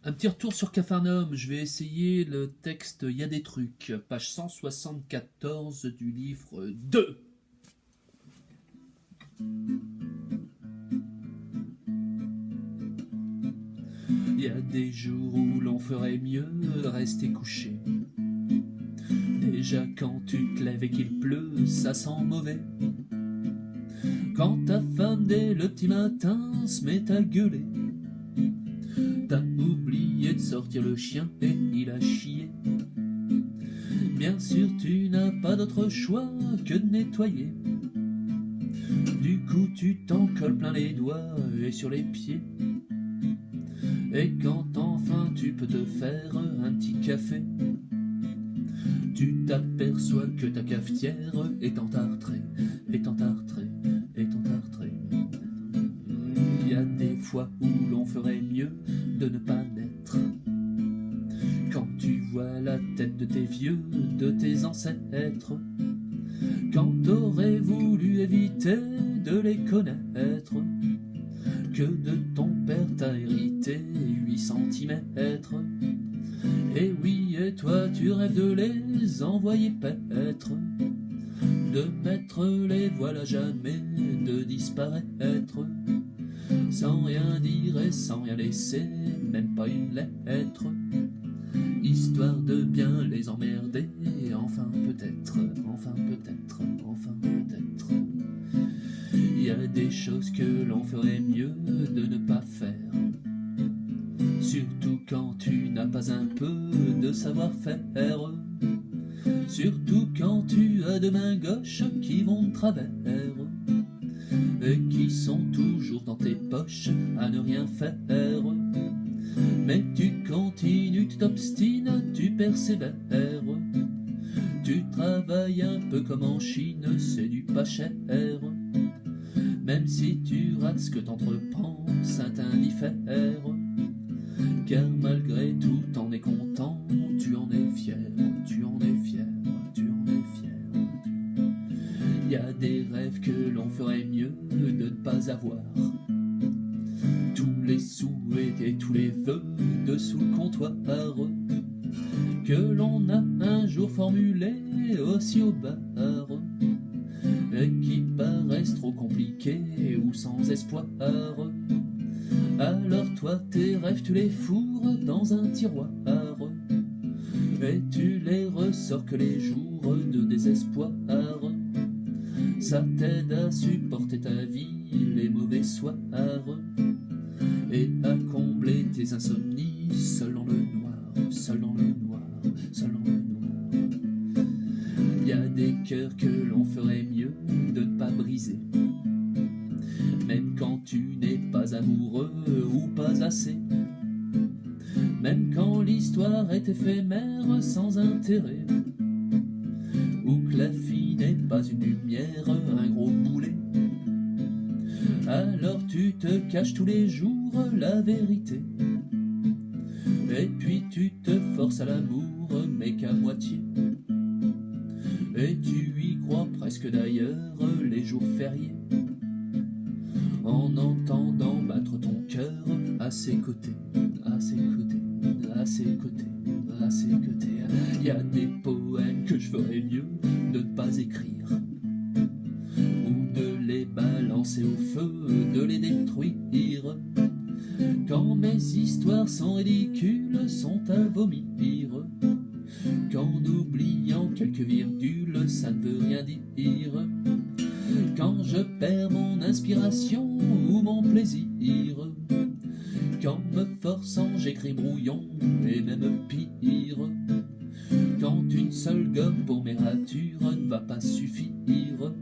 Un petit retour sur Capharnaüm, je vais essayer le texte Il y a des trucs, page 174 du livre 2. Il y a des jours où l'on ferait mieux de rester couché. Déjà quand tu te lèves et qu'il pleut, ça sent mauvais. Quand ta femme dès le petit matin se met à gueuler, t'as oublié de sortir le chien et il a chié. Bien sûr tu n'as pas d'autre choix que de nettoyer. Du coup tu t'en colles plein les doigts et sur les pieds. Et quand enfin tu peux te faire un petit café, tu t'aperçois que ta cafetière est entartrée, est entartrée, est entartrée. Il y a des fois où l'on ferait mieux de ne pas naître. Quand tu vois la tête de tes vieux, de tes ancêtres, quand t'aurais voulu éviter de les connaître, que de ton père t'as hérité 8 centimètres. Et oui, et toi tu rêves de les envoyer paître, de mettre les voiles à jamais, de disparaître, sans rien dire et sans rien laisser, même pas une lettre, histoire de bien les emmerder, enfin peut-être, enfin peut-être, enfin peut-être. Il y a des choses que l'on ferait mieux de ne pas faire, surtout quand tu n'as pas un peu de savoir-faire, surtout quand tu as deux mains gauches qui vont de travers et qui sont toujours dans tes poches à ne rien faire. Mais tu continues, tu t'obstines, tu persévères, tu travailles un peu comme en Chine, c'est du pas cher. Même si tu rates ce que t'entreprends, ça t'indiffère, car malgré tout t'en es content, tu en es fier, tu en es fier, tu en es fier. Il y a des rêves que l'on ferait mieux de ne pas avoir, tous les souhaits et tous les vœux dessous le comptoir, que l'on a un jour formulés aussi au bar, et qui paraissent trop compliqués ou sans espoir. Alors toi tes rêves tu les fourres dans un tiroir, et tu les ressors que les jours de désespoir. Ça t'aide à supporter ta vie, les mauvais soirs, et à combler tes insomnies, seul dans le noir, seul dans le noir, seul dans le noir. Il y a des cœurs que l'on ferait mieux de ne pas briser, même quand tu n'es pas amoureux ou pas assez, même quand l'histoire est éphémère sans intérêt, ou que la fille n'est pas une lumière, un gros boulet. Alors tu te caches tous les jours la vérité, et puis tu te forces à l'amour mais qu'à moitié, et tu y crois presque d'ailleurs les jours fériés, en entendant battre ton cœur à ses côtés, à ses côtés, à ses côtés, à ses côtés. Il y a des poèmes que je ferais mieux de ne pas écrire, ou de les balancer au feu, de les détruire, quand mes histoires sont ridicules, sont à vomir, qu'en oubliant quelques virgules, ça ne veut rien dire, quand je perds mon inspiration ou mon plaisir, qu'en me forçant j'écris brouillon et même pire, quand une seule gomme pour mes ratures ne va pas suffire,